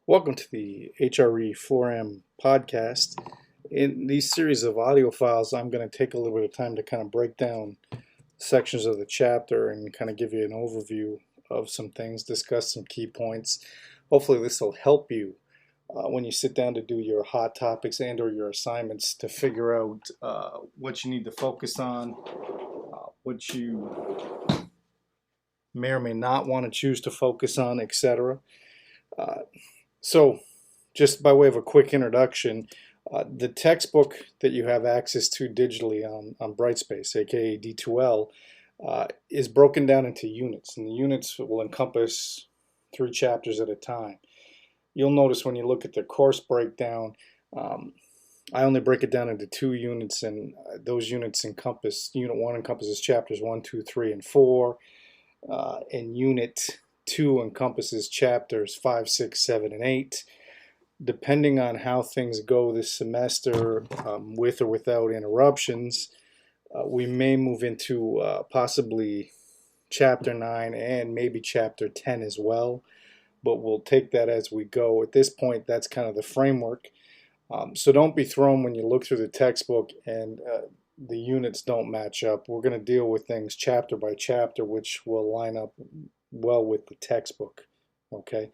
Welcome to the HRE4M podcast. In these series of audio files, I'm going to take a little bit of time to kind of break down sections of the chapter and kind of give you an overview of some things, discuss some key points. Hopefully this will help you when you sit down to do your hot topics and or your assignments to figure out what you need to focus on, what you may or may not want to choose to focus on, etc. So just by way of a quick introduction, the textbook that you have access to digitally on Brightspace, aka D2L, is broken down into units, and the units will encompass 3 chapters at a time. You'll notice when you look at the course breakdown, I only break it down into 2 units, and those units encompass, Unit 1 encompasses chapters 1, 2, 3, and 4, and Unit 2 encompasses chapters 5, 6, 7, and 8. Depending on how things go this semester, with or without interruptions, we may move into possibly chapter 9 and maybe chapter 10 as well, but we'll take that as we go. At this point, that's kind of the framework. So don't be thrown when you look through the textbook and the units don't match up. We're going to deal with things chapter by chapter, which will line up well with the textbook. Okay.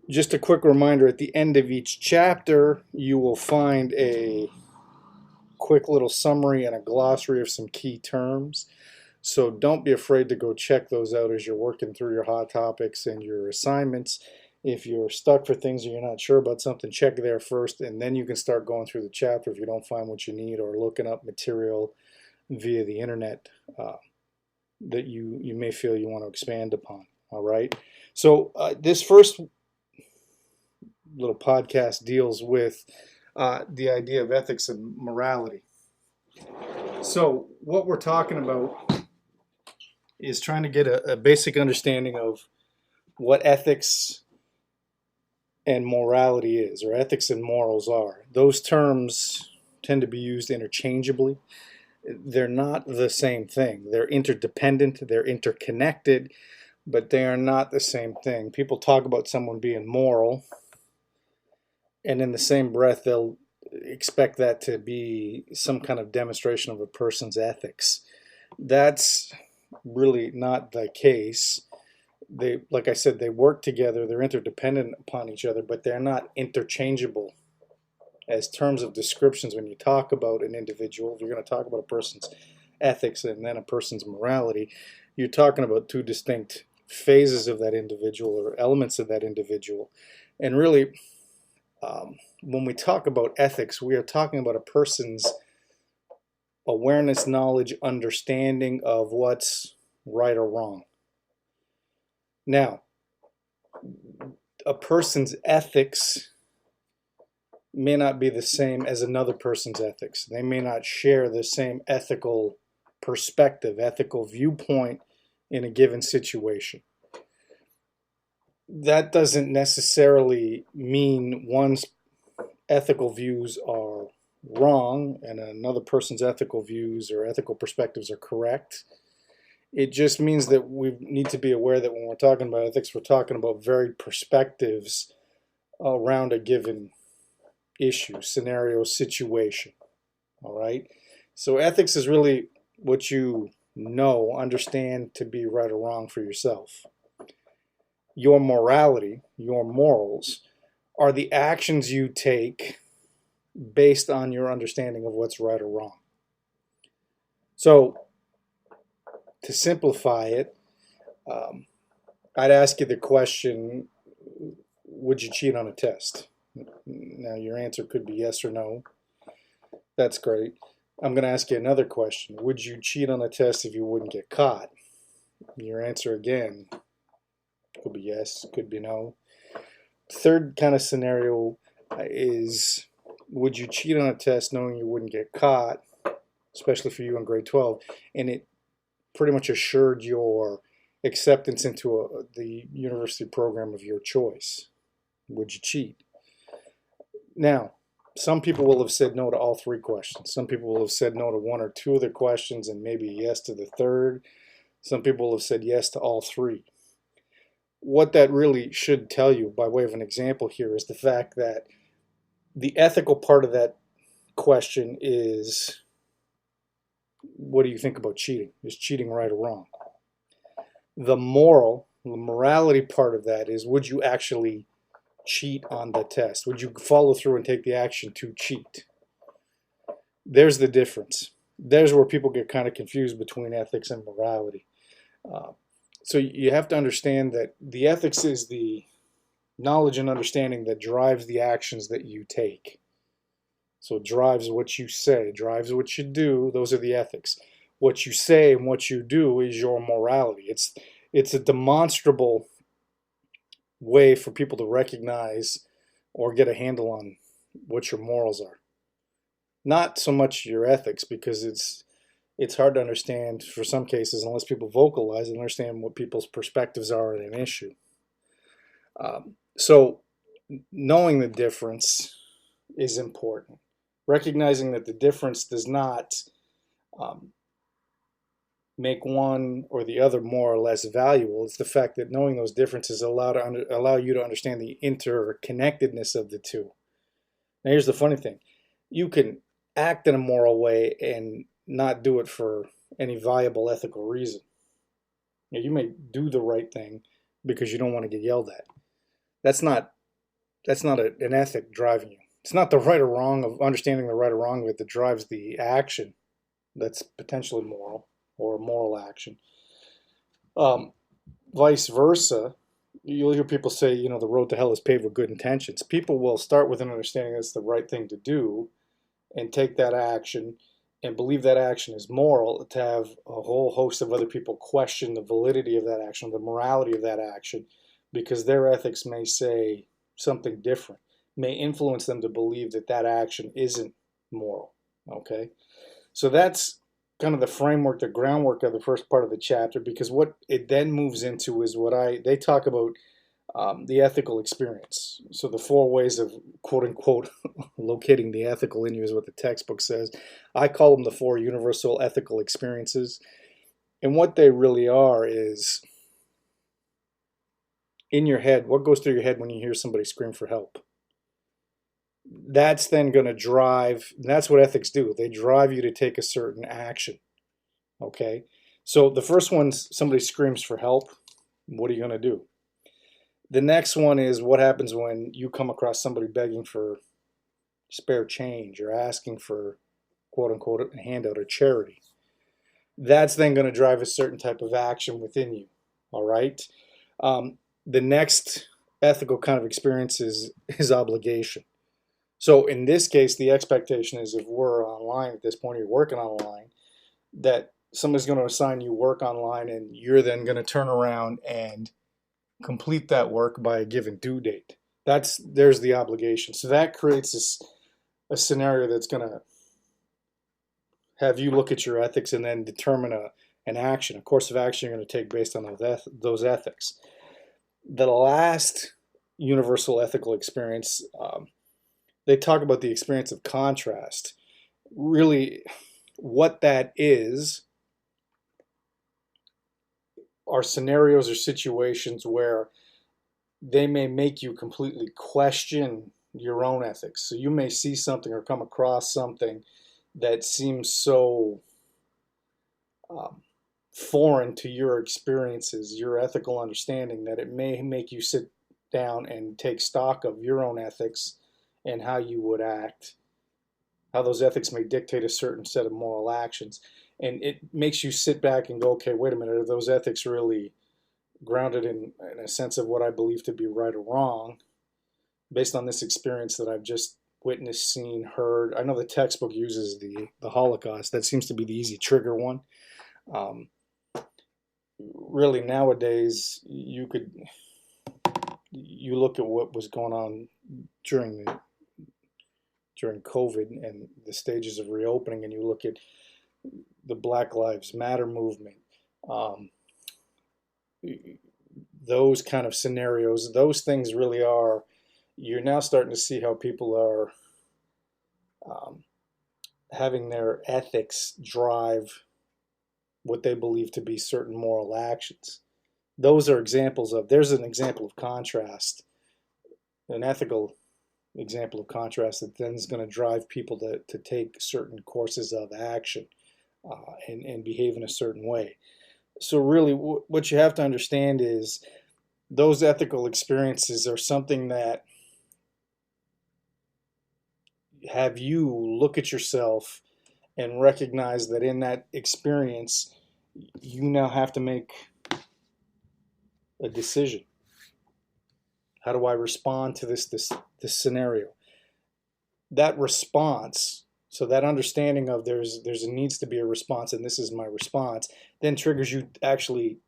Just a quick reminder, at the end of each chapter, you will find a quick little summary and a glossary of some key terms. So don't be afraid to go check those out as you're working through your hot topics and your assignments. If you're stuck for things or you're not sure about something, check there first, and then you can start going through the chapter if you don't find what you need, or looking up material via the internet that you may feel you want to expand upon. All right. So this first little podcast deals with the idea of ethics and morality. So what we're talking about is trying to get a basic understanding of what ethics and morality is, or ethics and morals are. Those terms tend to be used interchangeably. They're not the same thing. They're interdependent, they're interconnected, but they are not the same thing. People talk about someone being moral, and in the same breath, they'll expect that to be some kind of demonstration of a person's ethics. That's really not the case. They, like I said, they work together, they're interdependent upon each other, but they're not interchangeable as terms of descriptions. When you talk about an individual, if you're going to talk about a person's ethics and then a person's morality, you're talking about 2 distinct phases of that individual, or elements of that individual. And really, when we talk about ethics, we are talking about a person's awareness, knowledge, understanding of what's right or wrong. Now, a person's ethics may not be the same as another person's ethics. They may not share the same ethical perspective, ethical viewpoint in a given situation. That doesn't necessarily mean one's ethical views are wrong and another person's ethical views or ethical perspectives are correct. It just means that we need to be aware that when we're talking about ethics, we're talking about varied perspectives around a given issue, scenario, situation. All right. So ethics is really what you know, understand to be right or wrong for yourself. Your morality, your morals, are the actions you take based on your understanding of what's right or wrong. So, to simplify it, I'd ask you the question, would you cheat on a test? Now, your answer could be yes or no. That's great. I'm going to ask you another question. Would you cheat on a test if you wouldn't get caught? Your answer again could be yes, could be no. Third kind of scenario is, would you cheat on a test knowing you wouldn't get caught, especially for you in grade 12, and it pretty much assured your acceptance into the university program of your choice? Would you cheat? Now, some people will have said no to all 3 questions. Some people will have said no to 1 or 2 of the questions and maybe yes to the third. Some people will have said yes to all 3. what that really should tell you, by way of an example here, is the fact that the ethical part of that question is, what do you think about cheating? Is cheating right or wrong? The morality part of that is, would you actually cheat on the test? Would you follow through and take the action to cheat? There's the difference. There's where people get kind of confused between ethics and morality. Uh, so you have to understand that the ethics is the knowledge and understanding that drives the actions that you take. So it drives what you say, drives what you do. Those are the ethics. What you say and what you do is your morality. It's a demonstrable way for people to recognize or get a handle on what your morals are. Not so much your ethics, because it's hard to understand for some cases unless people vocalize and understand what people's perspectives are on an issue. So knowing the difference is important. Recognizing that the difference does not um, make one or the other more or less valuable. It's the fact that knowing those differences allow you to understand the interconnectedness of the two. Now, here's the funny thing. You can act in a moral way and not do it for any viable ethical reason. You may do the right thing because you don't want to get yelled at. That's not an ethic driving you. It's not the right or wrong of understanding the right or wrong of it that drives the action that's potentially moral or a moral action. Um, Vice versa, you'll hear people say, the road to hell is paved with good intentions. People will start with an understanding that's the right thing to do and take that action and believe that action is moral, to have a whole host of other people question the validity of that action, the morality of that action, because their ethics may say something different, may influence them to believe that that action isn't moral. Okay? So that's kind of the framework, the groundwork of the first part of the chapter, because what it then moves into is they talk about the ethical experience. So the 4 ways of, quote unquote, locating the ethical in you is what the textbook says. I call them the 4 universal ethical experiences. And what they really are is, in your head, what goes through your head when you hear somebody scream for help? That's then going to drive, that's what ethics do. They drive you to take a certain action. Okay? So the first one's somebody screams for help. What are you going to do? The next one is, what happens when you come across somebody begging for spare change or asking for, quote unquote, a handout or charity? That's then going to drive a certain type of action within you. All right? The next ethical kind of experience is obligation. So in this case, the expectation is, if we're online at this point, you're working online, that somebody's going to assign you work online, and you're then going to turn around and complete that work by a given due date. There's the obligation. So that creates a scenario that's going to have you look at your ethics and then determine an action, a course of action you're going to take based on those ethics. The last universal ethical experience, they talk about the experience of contrast. Really, what that is are scenarios or situations where they may make you completely question your own ethics. So you may see something or come across something that seems so foreign to your experiences, your ethical understanding, that it may make you sit down and take stock of your own ethics and how you would act, how those ethics may dictate a certain set of moral actions. And it makes you sit back and go, okay, wait a minute, are those ethics really grounded in a sense of what I believe to be right or wrong, based on this experience that I've just witnessed, seen, heard? I know the textbook uses the Holocaust. That seems to be the easy trigger one. Really, nowadays, you look at what was going on during COVID and the stages of reopening, and you look at the Black Lives Matter movement, those kind of scenarios, those things really are, you're now starting to see how people are having their ethics drive what they believe to be certain moral actions. those are examples of, there's an example of contrast, an ethical example of contrast that then is going to drive people to take certain courses of action and behave in a certain way. So really what you have to understand is those ethical experiences are something that have you look at yourself and recognize that in that experience, you now have to make a decision. How do I respond to this scenario? That response, so that understanding of there's needs to be a response, and this is my response, then triggers you actually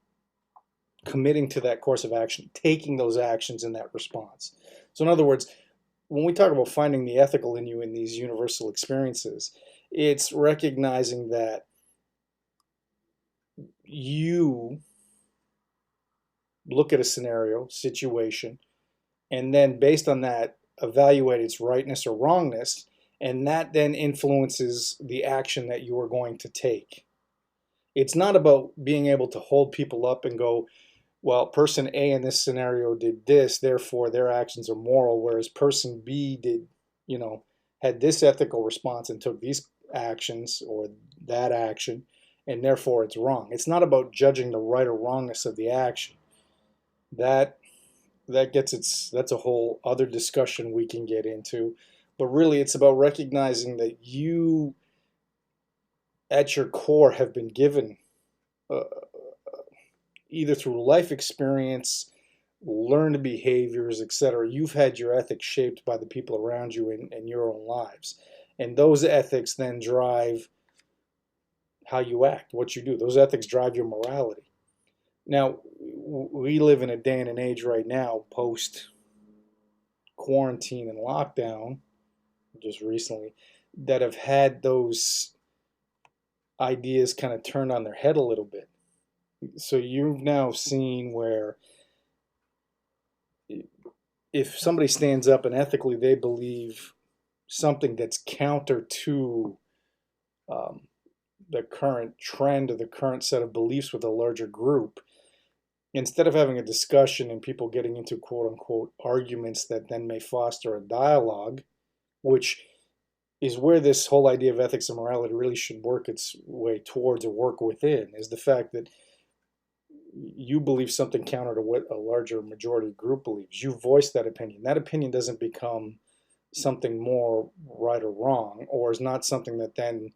committing to that course of action, taking those actions in that response. So in other words, when we talk about finding the ethical in you in these universal experiences, it's recognizing that you look at a scenario, situation, and then based on that, evaluate its rightness or wrongness, and that then influences the action that you are going to take. It's not about being able to hold people up and go, well, person A in this scenario did this, therefore their actions are moral, whereas person B did, had this ethical response and took these actions or that action, and therefore it's wrong. It's not about judging the right or wrongness of the action. That's a whole other discussion we can get into. But really, it's about recognizing that you, at your core, have been given uh, either through life experience, learned behaviors, etc. You've had your ethics shaped by the people around you in your own lives. And those ethics then drive how you act, what you do. Those ethics drive your morality. Now, we live in a day and an age right now, post quarantine and lockdown, just recently, that have had those ideas kind of turned on their head a little bit. So you've now seen where if somebody stands up and ethically they believe something that's counter to um, the current trend or the current set of beliefs with a larger group, instead of having a discussion and people getting into quote unquote arguments that then may foster a dialogue, which is where this whole idea of ethics and morality really should work its way towards or work within, is the fact that you believe something counter to what a larger majority group believes. You voice that opinion. That opinion doesn't become something more right or wrong, or is not something that then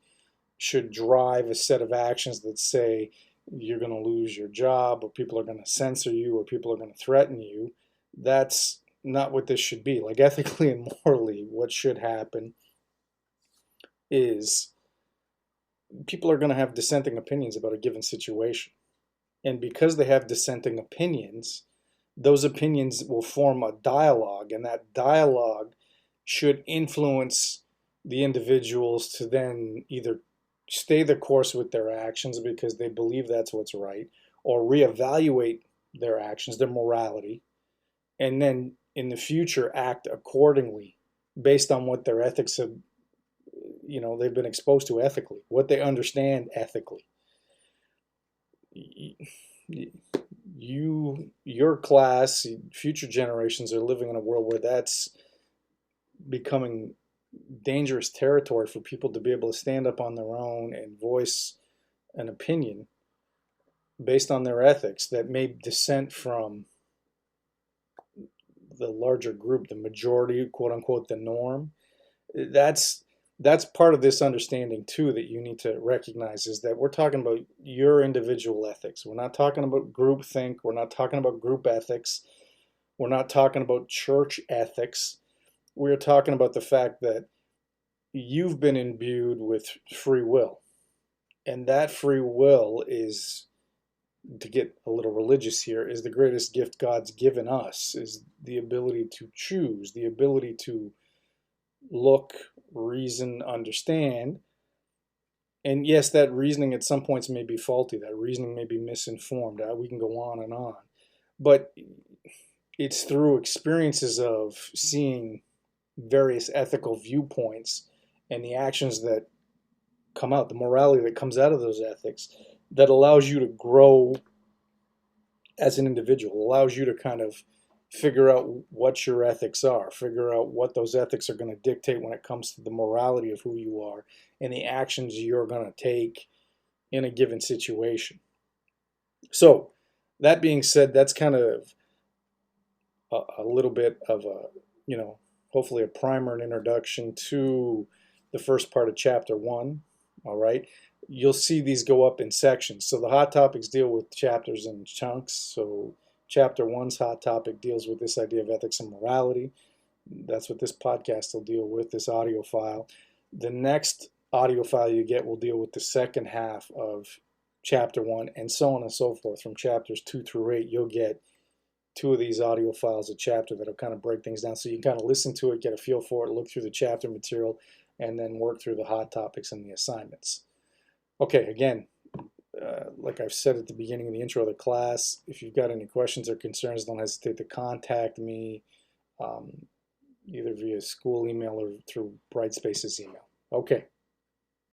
should drive a set of actions that say you're going to lose your job, or people are going to censor you, or people are going to threaten you. That's not what this should be. Like, ethically and morally, what should happen is people are going to have dissenting opinions about a given situation. And because they have dissenting opinions, those opinions will form a dialogue, and that dialogue should influence the individuals to then either stay the course with their actions because they believe that's what's right, or reevaluate their actions, their morality, and then in the future act accordingly based on what their ethics have, they've been exposed to ethically, what they understand ethically. Your class, future generations are living in a world where that's becoming dangerous territory for people to be able to stand up on their own and voice an opinion based on their ethics that may dissent from the larger group, the majority, quote unquote, the norm. That's part of this understanding too that you need to recognize, is that we're talking about your individual ethics. We're not talking about group think. We're not talking about group ethics. We're not talking about church ethics. We're talking about the fact that you've been imbued with free will. And that free will is, to get a little religious here, is the greatest gift God's given us, is the ability to choose, the ability to look, reason, understand. And yes, that reasoning at some points may be faulty. That reasoning may be misinformed. We can go on and on. But it's through experiences of seeing various ethical viewpoints and the actions that come out, the morality that comes out of those ethics, that allows you to grow as an individual. It allows you to kind of figure out what your ethics are, figure out what those ethics are going to dictate when it comes to the morality of who you are and the actions you're going to take in a given situation. So, that being said, that's kind of a little bit of a, hopefully a primer and introduction to the first part of chapter 1. All right. You'll see these go up in sections. So the hot topics deal with chapters and chunks. So chapter 1's hot topic deals with this idea of ethics and morality. That's what this podcast will deal with, this audio file. The next audio file you get will deal with the second half of chapter 1, and so on and so forth. From chapters 2 through 8, you'll get 2 of these audio files a chapter that'll kind of break things down. So you can kind of listen to it, get a feel for it, look through the chapter material, and then work through the hot topics and the assignments. Okay, again, like I've said at the beginning of the intro of the class, if you've got any questions or concerns, don't hesitate to contact me, either via school email or through Brightspace's email. Okay.